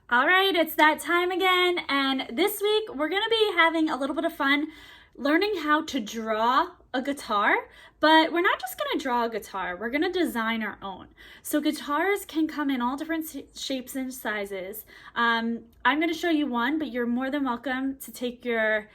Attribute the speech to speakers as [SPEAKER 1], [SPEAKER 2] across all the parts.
[SPEAKER 1] All right, it's that time again, and this week we're going to be having a little bit of fun learning how to draw a guitar, but we're not just going to draw a guitar, we're going to design our own. So guitars can come in all different shapes and sizes. I'm going to show you one, but you're more than welcome to take your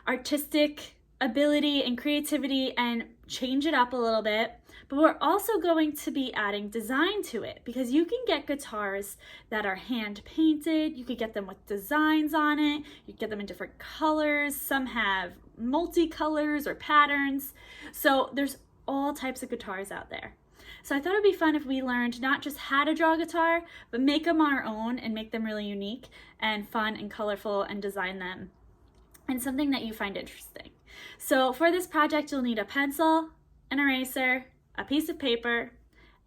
[SPEAKER 1] artistic ability and creativity and change it up a little bit. But we're also going to be adding design to it, because you can get guitars that are hand painted. You could get them with designs on it. You can get them in different colors. Some have multicolors or patterns. So there's all types of guitars out there. So I thought it'd be fun if we learned not just how to draw a guitar, but make them our own and make them really unique and fun and colorful and design them and something that you find interesting. So for this project, you'll need a pencil, an eraser, a piece of paper,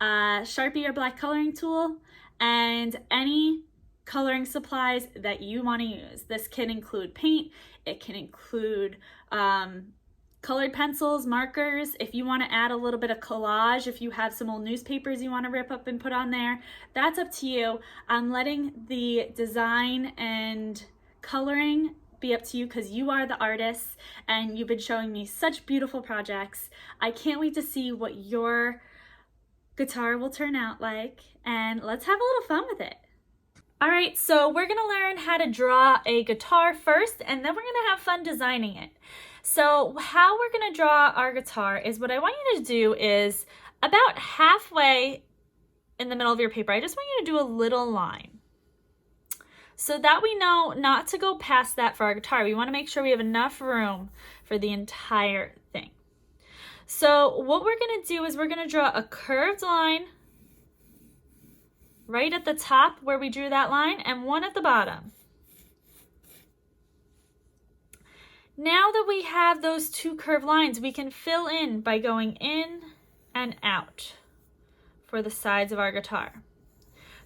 [SPEAKER 1] a Sharpie or black coloring tool, and any coloring supplies that you want to use. This can include paint, it can include colored pencils, markers. If you want to add a little bit of collage, if you have some old newspapers you want to rip up and put on there, that's up to you. I'm letting the design and coloring be up to you because you are the artists and you've been showing me such beautiful projects. I can't wait to see what your guitar will turn out like, and let's have a little fun with it. All right, so we're gonna learn how to draw a guitar first, and then we're gonna have fun designing it. So how we're gonna draw our guitar is, what I want you to do is about halfway in the middle of your paper, I just want you to do a little line, so that we know not to go past that for our guitar. We want to make sure we have enough room for the entire thing. So what we're going to do is we're going to draw a curved line right at the top where we drew that line, and one at the bottom. Now that we have those two curved lines, we can fill in by going in and out for the sides of our guitar.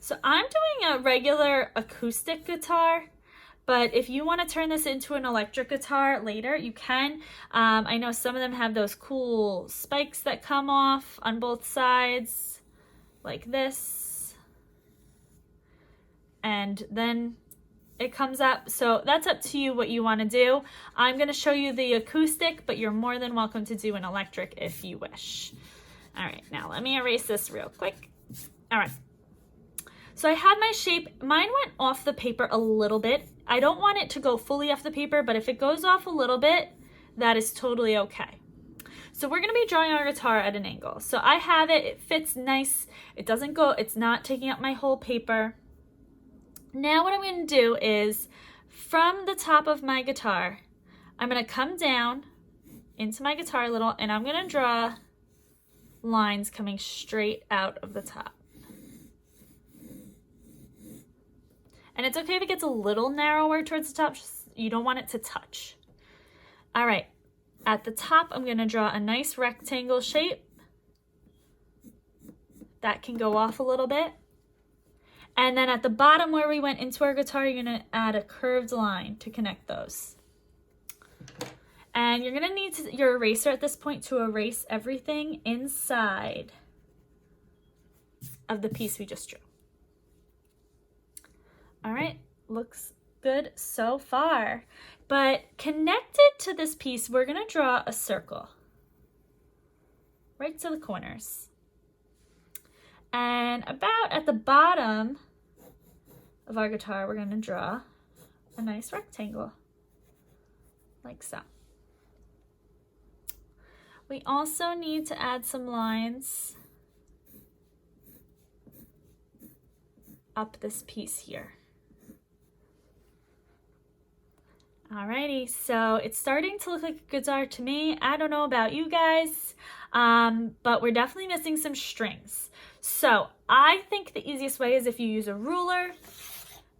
[SPEAKER 1] So I'm doing a regular acoustic guitar, but if you want to turn this into an electric guitar later, you can. I know some of them have those cool spikes that come off on both sides, like this. And then it comes up. So that's up to you what you want to do. I'm going to show you the acoustic, but you're more than welcome to do an electric if you wish. All right, now let me erase this real quick. All right. So I had my shape. Mine went off the paper a little bit. I don't want it to go fully off the paper, but if it goes off a little bit, that is totally okay. So we're going to be drawing our guitar at an angle. So I have it, it fits nice. It doesn't go, it's not taking up my whole paper. Now what I'm going to do is, from the top of my guitar, I'm going to come down into my guitar a little, and I'm going to draw lines coming straight out of the top. And it's okay if it gets a little narrower towards the top, just, you don't want it to touch. All right, at the top, I'm gonna draw a nice rectangle shape. That can go off a little bit. And then at the bottom where we went into our guitar, you're gonna add a curved line to connect those. And you're gonna need your eraser at this point to erase everything inside of the piece we just drew. All right, looks good so far. But connected to this piece, we're gonna draw a circle right to the corners. And about at the bottom of our guitar, we're gonna draw a nice rectangle, like so. We also need to add some lines up this piece here. Alrighty, so it's starting to look like a guitar to me. I don't know about you guys, but we're definitely missing some strings. So I think the easiest way is if you use a ruler,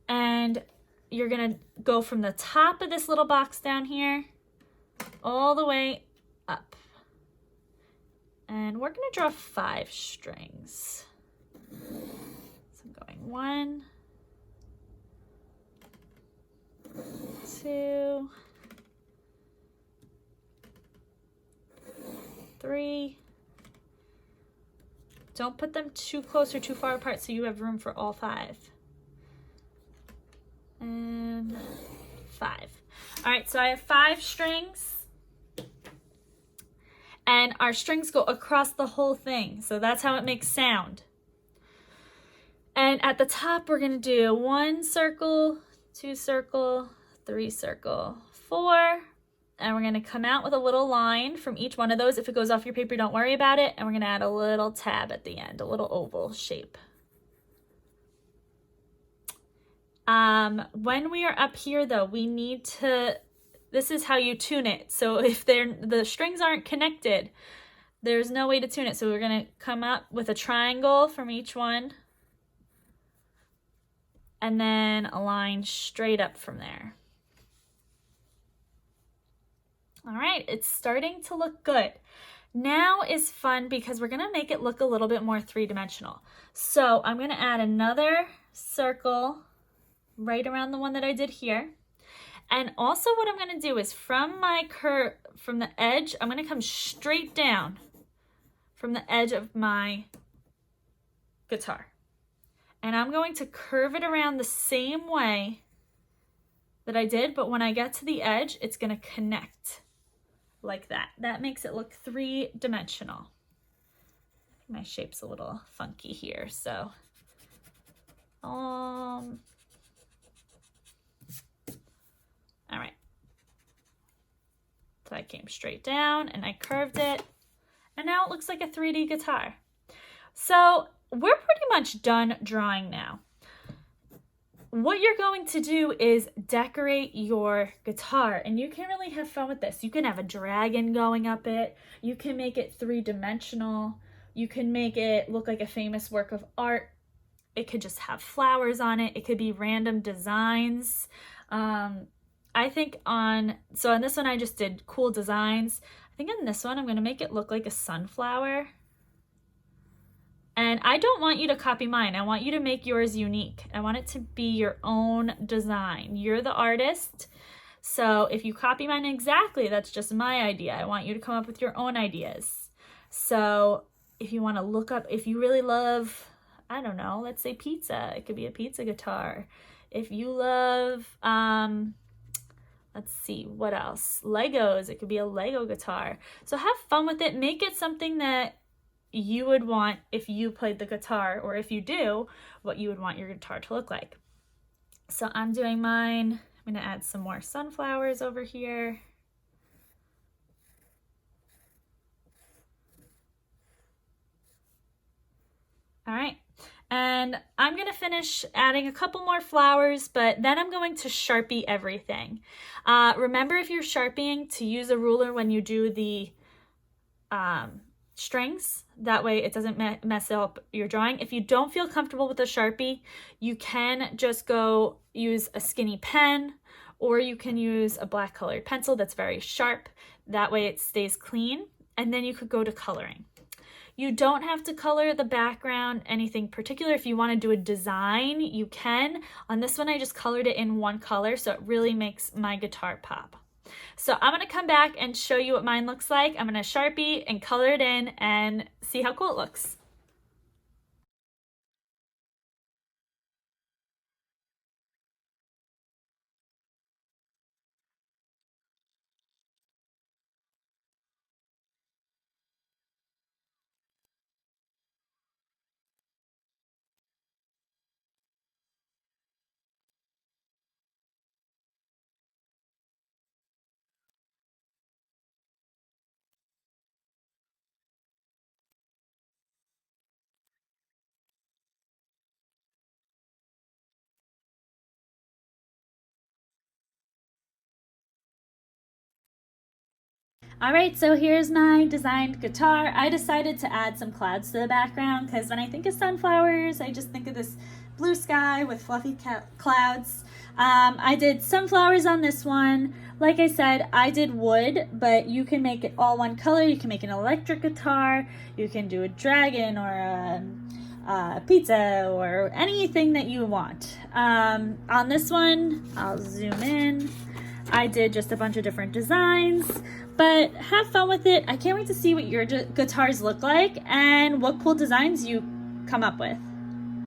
[SPEAKER 1] and you're gonna go from the top of this little box down here all the way up. And we're gonna draw 5 strings. So I'm going 1, 2, 3. Don't put them too close or too far apart so you have room for all 5. 5. All right, so I have 5 strings. And our strings go across the whole thing. So that's how it makes sound. And at the top, we're going to do 1 circle, 2 circle, 3 circle, 4. And we're going to come out with a little line from each one of those. If it goes off your paper, don't worry about it. And we're going to add a little tab at the end, a little oval shape. When we are up here, though, we need to, this is how you tune it. So if the strings aren't connected, there's no way to tune it. So we're going to come up with a triangle from each one. And then a line straight up from there. All right, it's starting to look good. Now is fun because we're gonna make it look a little bit more three-dimensional. So I'm gonna add another circle right around the one that I did here. And also what I'm gonna do is from the edge, I'm gonna come straight down from the edge of my guitar. And I'm going to curve it around the same way that I did, but when I get to the edge, it's gonna connect like that. That makes it look three-dimensional. My shape's a little funky here, so. All right. So I came straight down and I curved it, and now it looks like a 3D guitar. So we're pretty much done drawing now. What you're going to do is decorate your guitar, and you can really have fun with this. You can have a dragon going up it. You can make it three-dimensional. You can make it look like a famous work of art. It could just have flowers on it. It could be random designs. I think on this one I just did cool designs. I think on this one I'm going to make it look like a sunflower. And I don't want you to copy mine. I want you to make yours unique. I want it to be your own design. You're the artist. So if you copy mine exactly, that's just my idea. I want you to come up with your own ideas. So if you want to look up, if you really love, I don't know, let's say pizza, it could be a pizza guitar. If you love, let's see, what else? Legos, it could be a Lego guitar. So have fun with it. Make it something that you would want if you played the guitar, or if you do, what you would want your guitar to look like. So I'm doing mine. I'm going to add some more sunflowers over here. All right. And I'm going to finish adding a couple more flowers, but then I'm going to Sharpie everything. Remember, if you're Sharpieing, to use a ruler when you do the strings. That way it doesn't mess up your drawing. If you don't feel comfortable with a Sharpie, you can just go use a skinny pen, or you can use a black colored pencil that's very sharp. That way it stays clean, and then you could go to coloring. You don't have to color the background anything particular. If you want to do a design, you can. On this one, I just colored it in one color, so it really makes my guitar pop. So I'm going to come back and show you what mine looks like. I'm going to Sharpie and color it in and see how cool it looks. All right, so here's my designed guitar. I decided to add some clouds to the background because when I think of sunflowers, I just think of this blue sky with fluffy clouds. I did sunflowers on this one. Like I said, I did wood, but you can make it all one color. You can make an electric guitar. You can do a dragon or a pizza or anything that you want. On this one, I'll zoom in. I did just a bunch of different designs, but have fun with it. I can't wait to see what your guitars look like and what cool designs you come up with.